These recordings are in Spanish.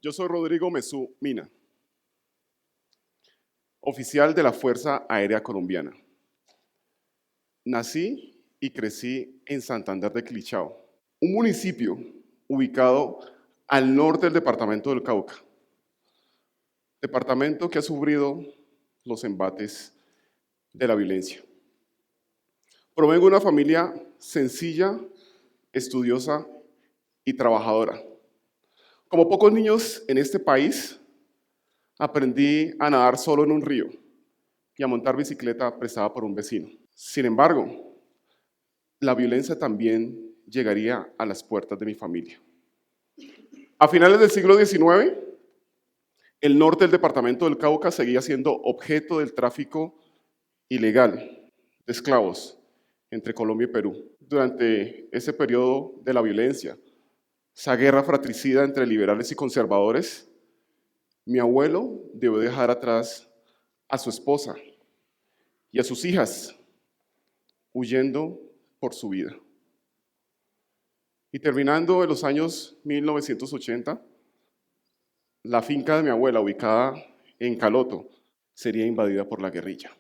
Yo soy Rodrigo Mesú Mina, oficial de la Fuerza Aérea Colombiana. Nací y crecí en Santander de Quilichao, un municipio ubicado al norte del departamento del Cauca, departamento que ha sufrido los embates de la violencia. Provengo de una familia sencilla, estudiosa y trabajadora. Como pocos niños en este país, aprendí a nadar solo en un río y a montar bicicleta prestada por un vecino. Sin embargo, la violencia también llegaría a las puertas de mi familia. A finales del siglo XIX, el norte del departamento del Cauca seguía siendo objeto del tráfico ilegal de esclavos entre Colombia y Perú. Durante ese periodo de la violencia, esa guerra fratricida entre liberales y conservadores, mi abuelo debió dejar atrás a su esposa y a sus hijas, huyendo por su vida. Y terminando en los años 1980, la finca de mi abuela, ubicada en Caloto, sería invadida por la guerrilla.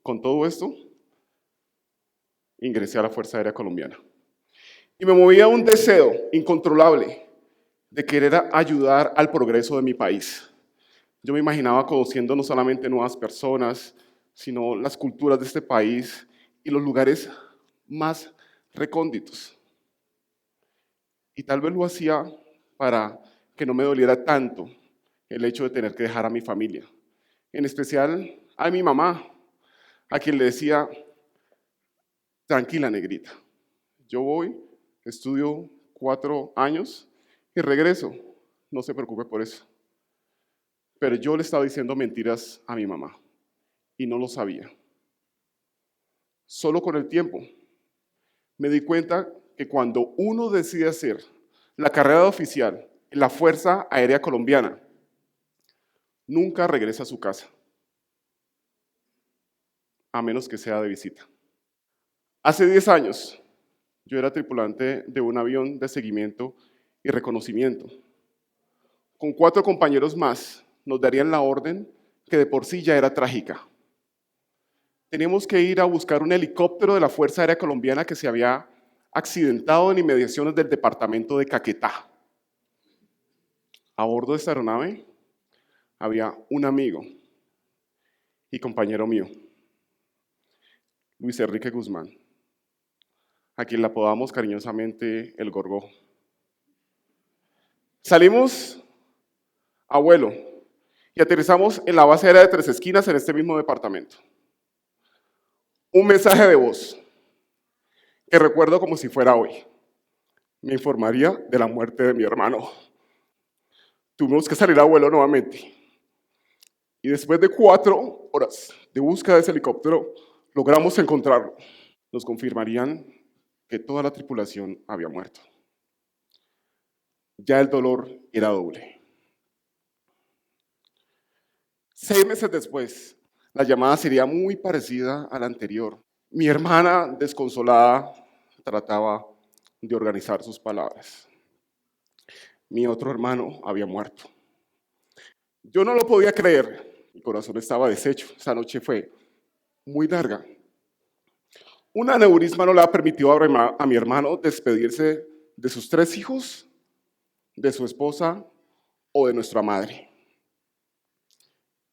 Con todo esto, ingresé a la Fuerza Aérea Colombiana. Y me movía un deseo incontrolable de querer ayudar al progreso de mi país. Yo me imaginaba conociendo no solamente nuevas personas, sino las culturas de este país y los lugares más recónditos. Y tal vez lo hacía para que no me doliera tanto el hecho de tener que dejar a mi familia. En especial a mi mamá, a quien le decía, tranquila negrita, yo voy, estudio 4 años y regreso, no se preocupe por eso. Pero yo le estaba diciendo mentiras a mi mamá y no lo sabía. Solo con el tiempo me di cuenta que cuando uno decide hacer la carrera de oficial en la Fuerza Aérea Colombiana, nunca regresa a su casa, a menos que sea de visita. Hace 10 años, yo era tripulante de un avión de seguimiento y reconocimiento. Con 4 compañeros más, nos darían la orden que de por sí ya era trágica. Teníamos que ir a buscar un helicóptero de la Fuerza Aérea Colombiana que se había accidentado en inmediaciones del departamento de Caquetá. A bordo de esta aeronave había un amigo y compañero mío, Luis Enrique Guzmán, a quien le apodamos cariñosamente el Gorgojo. Salimos a vuelo y aterrizamos en la base aérea de Tres Esquinas en este mismo departamento. Un mensaje de voz que recuerdo como si fuera hoy. Me informaría de la muerte de mi hermano. Tuvimos que salir a vuelo nuevamente. Y después de 4 horas de búsqueda de ese helicóptero, logramos encontrarlo. Nos confirmarían que toda la tripulación había muerto. Ya el dolor era doble. 6 meses después, la llamada sería muy parecida a la anterior. Mi hermana, desconsolada, trataba de organizar sus palabras. Mi otro hermano había muerto. Yo no lo podía creer. Mi corazón estaba deshecho. Esa noche fue muy larga. Un aneurisma no le ha permitido a mi hermano despedirse de sus 3 hijos, de su esposa o de nuestra madre.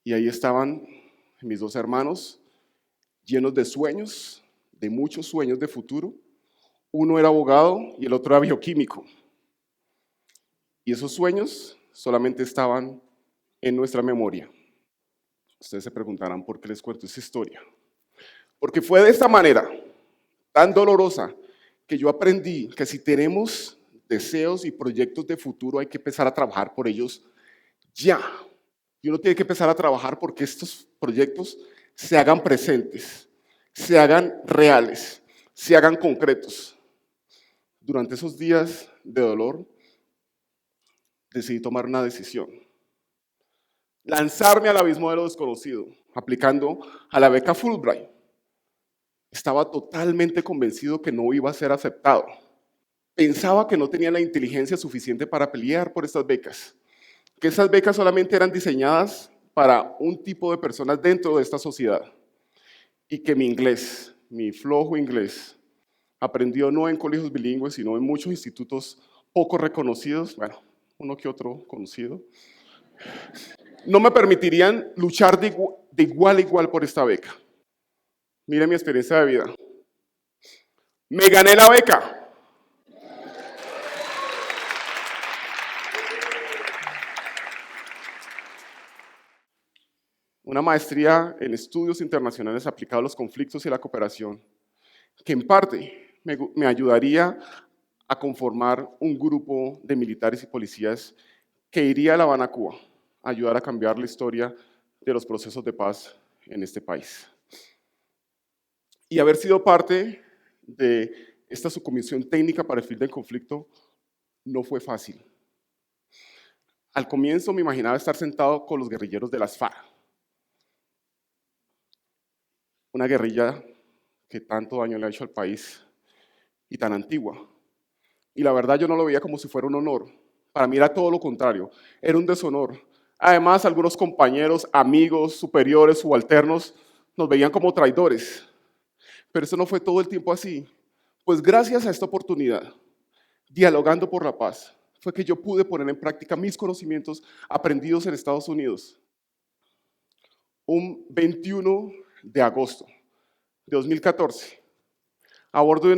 Y ahí estaban mis 2 hermanos, llenos de sueños, de muchos sueños de futuro. Uno era abogado y el otro era bioquímico. Y esos sueños solamente estaban en nuestra memoria. Ustedes se preguntarán por qué les cuento esa historia. Porque fue de esta manera, tan dolorosa, que yo aprendí que si tenemos deseos y proyectos de futuro hay que empezar a trabajar por ellos ya. Y uno tiene que empezar a trabajar porque estos proyectos se hagan presentes, se hagan reales, se hagan concretos. Durante esos días de dolor, decidí tomar una decisión. Lanzarme al abismo de lo desconocido, aplicando a la beca Fulbright. Estaba totalmente convencido que no iba a ser aceptado. Pensaba que no tenía la inteligencia suficiente para pelear por estas becas, que esas becas solamente eran diseñadas para un tipo de personas dentro de esta sociedad y que mi inglés, mi flojo inglés, aprendido no en colegios bilingües, sino en muchos institutos poco reconocidos, bueno, uno que otro conocido, no me permitirían luchar de igual a igual por esta beca. Mire mi experiencia de vida. Me gané la beca. Una maestría en estudios internacionales aplicados a los conflictos y la cooperación, que en parte me ayudaría a conformar un grupo de militares y policías que iría a La Habana, Cuba, a ayudar a cambiar la historia de los procesos de paz en este país. Y haber sido parte de esta subcomisión técnica para el fin del conflicto no fue fácil. Al comienzo me imaginaba estar sentado con los guerrilleros de las FARC, una guerrilla que tanto daño le ha hecho al país y tan antigua. Y la verdad yo no lo veía como si fuera un honor. Para mí era todo lo contrario, era un deshonor. Además, algunos compañeros, amigos, superiores, subalternos, nos veían como traidores. Pero eso no fue todo el tiempo así. Pues gracias a esta oportunidad, dialogando por la paz, fue que yo pude poner en práctica mis conocimientos aprendidos en Estados Unidos. Un 21 de agosto de 2014, a bordo de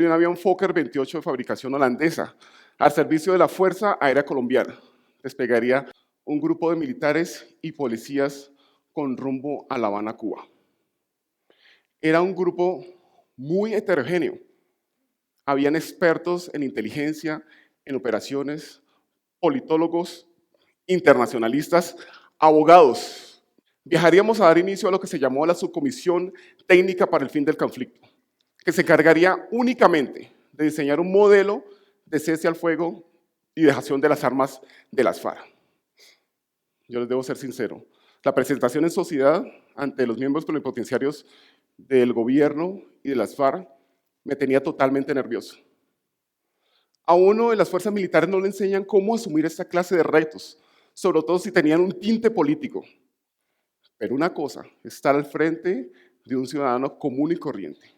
un avión Fokker 28 de fabricación holandesa, al servicio de la Fuerza Aérea Colombiana, despegaría un grupo de militares y policías con rumbo a La Habana, Cuba. Era un grupo muy heterogéneo. Habían expertos en inteligencia, en operaciones, politólogos, internacionalistas, abogados. Viajaríamos a dar inicio a lo que se llamó la Subcomisión Técnica para el Fin del Conflicto, que se encargaría únicamente de diseñar un modelo de cese al fuego y dejación de las armas de las FARC. Yo les debo ser sincero, la presentación en sociedad ante los miembros plenipotenciarios del gobierno y de las FARC me tenía totalmente nervioso. A uno en las fuerzas militares no le enseñan cómo asumir esta clase de retos, sobre todo si tenían un tinte político. Pero una cosa, estar al frente de un ciudadano común y corriente.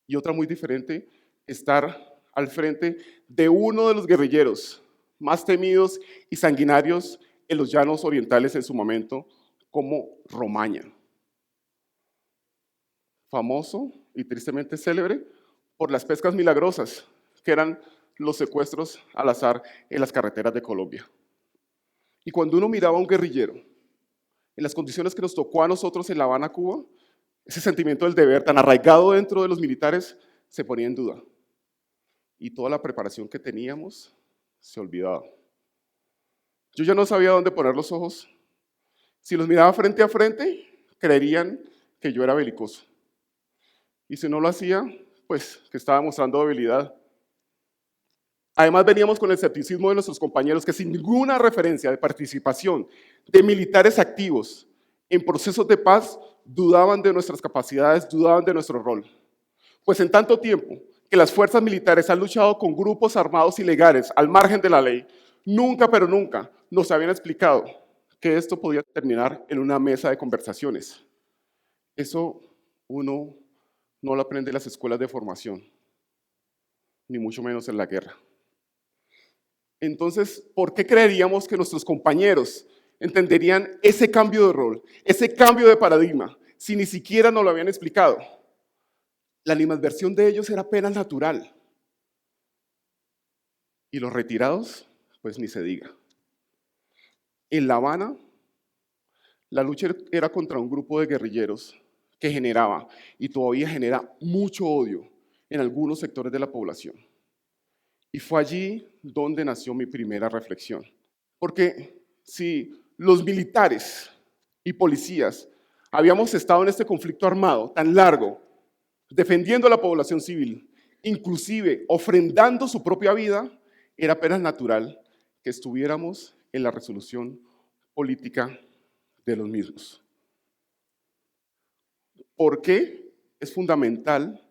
Y otra muy diferente, estar al frente de uno de los guerrilleros más temidos y sanguinarios en los llanos orientales en su momento, como Romaña. Famoso y tristemente célebre por las pescas milagrosas, que eran los secuestros al azar en las carreteras de Colombia. Y cuando uno miraba a un guerrillero, en las condiciones que nos tocó a nosotros en La Habana, Cuba, ese sentimiento del deber tan arraigado dentro de los militares se ponía en duda. Y toda la preparación que teníamos se olvidaba. Yo ya no sabía dónde poner los ojos. Si los miraba frente a frente, creerían que yo era belicoso. Y si no lo hacía, pues que estaba mostrando debilidad. Además veníamos con el escepticismo de nuestros compañeros que sin ninguna referencia de participación de militares activos en procesos de paz dudaban de nuestras capacidades, dudaban de nuestro rol. Pues en tanto tiempo que las fuerzas militares han luchado con grupos armados ilegales al margen de la ley, nunca, pero nunca nos habían explicado que esto podía terminar en una mesa de conversaciones. Eso uno no lo aprende en las escuelas de formación, ni mucho menos en la guerra. Entonces, ¿por qué creeríamos que nuestros compañeros entenderían ese cambio de rol, ese cambio de paradigma, si ni siquiera nos lo habían explicado? La animadversión de ellos era apenas natural. Y los retirados, pues ni se diga. En La Habana, la lucha era contra un grupo de guerrilleros que generaba y todavía genera mucho odio en algunos sectores de la población. Y fue allí donde nació mi primera reflexión. Porque si los militares y policías habíamos estado en este conflicto armado tan largo, defendiendo a la población civil, inclusive ofrendando su propia vida, era apenas natural que estuviéramos en la resolución política de los mismos. ¿Por qué es fundamental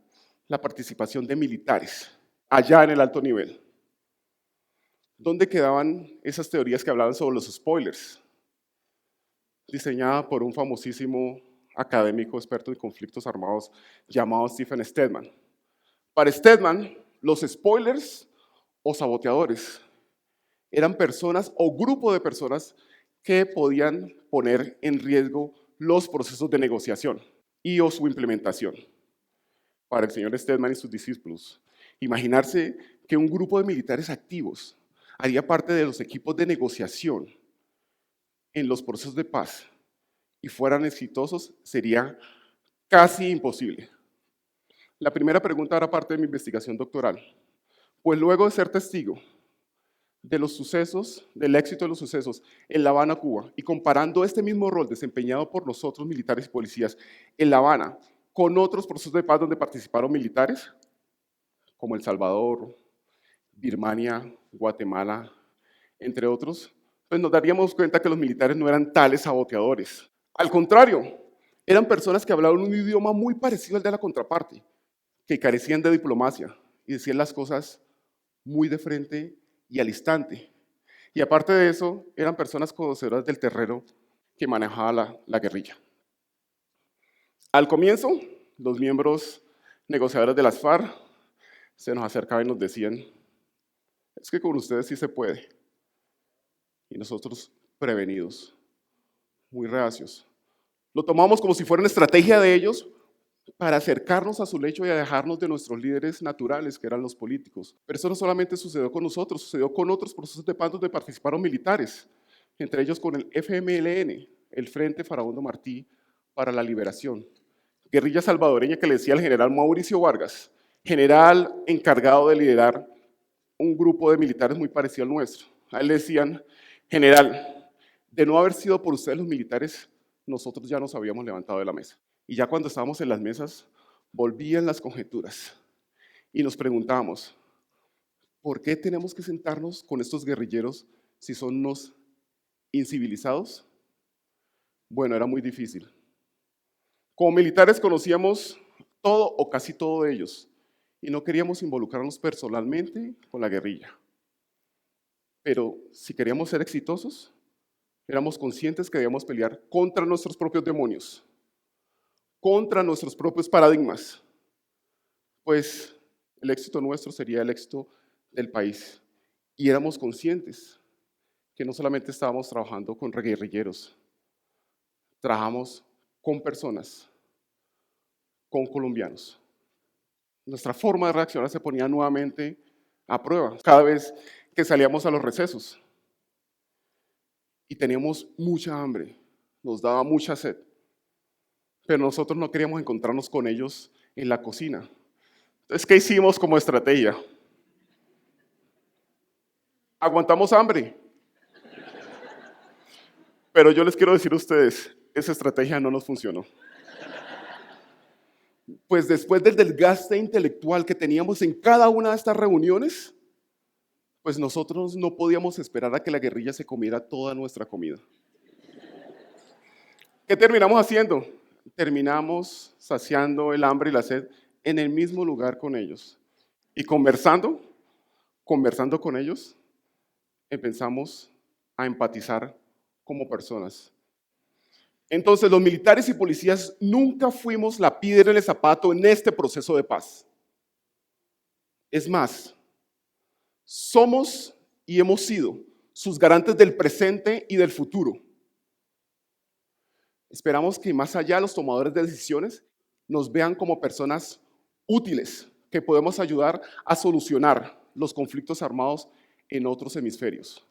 la participación de militares allá en el alto nivel. ¿Dónde quedaban esas teorías que hablaban sobre los spoilers? Diseñada por un famosísimo académico experto en conflictos armados llamado Stephen Stedman. Para Stedman, los spoilers o saboteadores eran personas o grupo de personas que podían poner en riesgo los procesos de negociación y o su implementación. Para el señor Stedman y sus discípulos, imaginarse que un grupo de militares activos haría parte de los equipos de negociación en los procesos de paz y fueran exitosos sería casi imposible. La primera pregunta era parte de mi investigación doctoral. Pues luego de ser testigo de los sucesos, del éxito de los sucesos en La Habana, Cuba, y comparando este mismo rol desempeñado por los otros militares y policías en La Habana con otros procesos de paz donde participaron militares, como El Salvador, Birmania, Guatemala, entre otros, pues nos daríamos cuenta que los militares no eran tales saboteadores. Al contrario, eran personas que hablaban un idioma muy parecido al de la contraparte, que carecían de diplomacia y decían las cosas muy de frente y al instante. Y aparte de eso, eran personas conocedoras del terreno que manejaba la guerrilla. Al comienzo, los miembros negociadores de las FARC se nos acercaban y nos decían, es que con ustedes sí se puede. Y nosotros prevenidos, muy reacios. Lo tomamos como si fuera una estrategia de ellos para acercarnos a su lecho y alejarnos de nuestros líderes naturales, que eran los políticos. Pero eso no solamente sucedió con nosotros, sucedió con otros procesos de paz donde participaron militares, entre ellos con el FMLN, el Frente Farabundo Martí para la Liberación, guerrilla salvadoreña que le decía al general Mauricio Vargas, general encargado de liderar un grupo de militares muy parecido al nuestro. A él le decían, general, de no haber sido por ustedes los militares, nosotros ya nos habíamos levantado de la mesa. Y ya cuando estábamos en las mesas, volvían las conjeturas y nos preguntábamos, ¿por qué tenemos que sentarnos con estos guerrilleros si son unos incivilizados? Bueno, era muy difícil. Como militares conocíamos todo o casi todo de ellos y no queríamos involucrarnos personalmente con la guerrilla. Pero si queríamos ser exitosos, éramos conscientes que debíamos pelear contra nuestros propios demonios, contra nuestros propios paradigmas, pues el éxito nuestro sería el éxito del país. Y éramos conscientes que no solamente estábamos trabajando con guerrilleros, trabajamos con personas, con colombianos. Nuestra forma de reaccionar se ponía nuevamente a prueba cada vez que salíamos a los recesos. Y teníamos mucha hambre, nos daba mucha sed. Pero nosotros no queríamos encontrarnos con ellos en la cocina. Entonces, ¿qué hicimos como estrategia? Aguantamos hambre. Pero yo les quiero decir a ustedes, esa estrategia no nos funcionó. Pues después del desgaste intelectual que teníamos en cada una de estas reuniones, pues nosotros no podíamos esperar a que la guerrilla se comiera toda nuestra comida. ¿Qué terminamos haciendo? Terminamos saciando el hambre y la sed en el mismo lugar con ellos. Y conversando con ellos, empezamos a empatizar como personas. Entonces, los militares y policías nunca fuimos la piedra en el zapato en este proceso de paz. Es más, somos y hemos sido sus garantes del presente y del futuro. Esperamos que más allá los tomadores de decisiones nos vean como personas útiles, que podemos ayudar a solucionar los conflictos armados en otros hemisferios.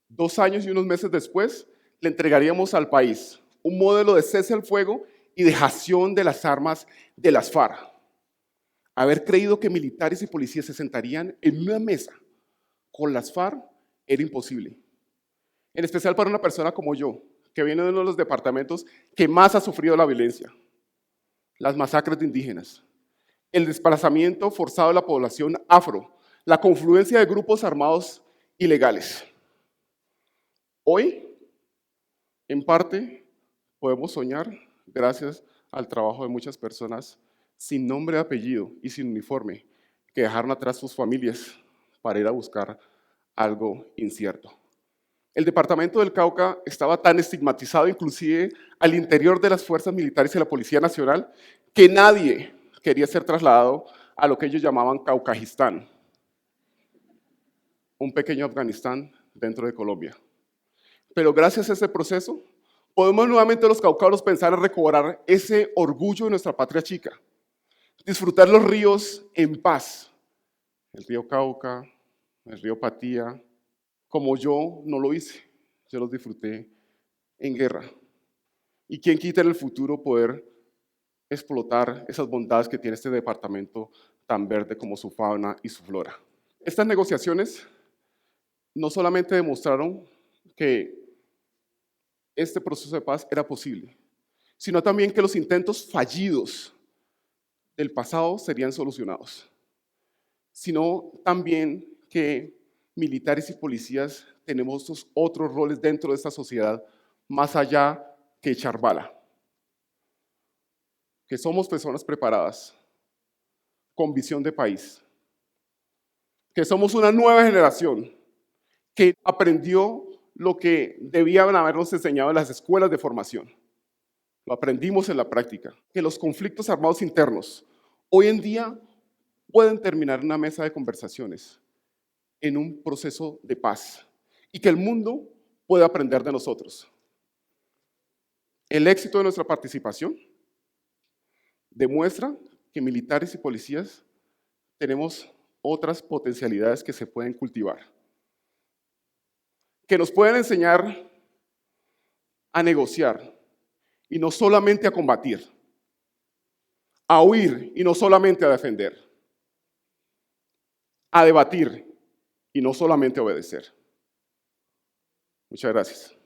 2 años y unos meses después, le entregaríamos al país un modelo de cese al fuego y dejación de las armas de las FARC. Haber creído que militares y policías se sentarían en una mesa con las FARC era imposible. En especial para una persona como yo, que viene de uno de los departamentos que más ha sufrido la violencia, las masacres de indígenas, el desplazamiento forzado de la población afro, la confluencia de grupos armados ilegales. Hoy, en parte, podemos soñar gracias al trabajo de muchas personas sin nombre, apellido y sin uniforme, que dejaron atrás sus familias para ir a buscar algo incierto. El departamento del Cauca estaba tan estigmatizado, inclusive al interior de las fuerzas militares y la Policía Nacional, que nadie quería ser trasladado a lo que ellos llamaban Caucajistán, un pequeño Afganistán dentro de Colombia. Pero gracias a ese proceso, podemos nuevamente los caucanos pensar en recobrar ese orgullo de nuestra patria chica, disfrutar los ríos en paz, el río Cauca, el río Patía, como yo no lo hice, yo los disfruté en guerra. Y quién quita en el futuro poder explotar esas bondades que tiene este departamento tan verde como su fauna y su flora. Estas negociaciones no solamente demostraron que este proceso de paz era posible, sino también que los intentos fallidos del pasado serían solucionados, sino también que militares y policías tenemos estos otros roles dentro de esta sociedad más allá que echar bala, que somos personas preparadas, con visión de país, que somos una nueva generación que aprendió lo que debían habernos enseñado en las escuelas de formación. Lo aprendimos en la práctica, que los conflictos armados internos hoy en día pueden terminar en una mesa de conversaciones, en un proceso de paz, y que el mundo puede aprender de nosotros. El éxito de nuestra participación demuestra que militares y policías tenemos otras potencialidades que se pueden cultivar, que nos pueden enseñar a negociar y no solamente a combatir, a huir y no solamente a defender, a debatir y no solamente a obedecer. Muchas gracias.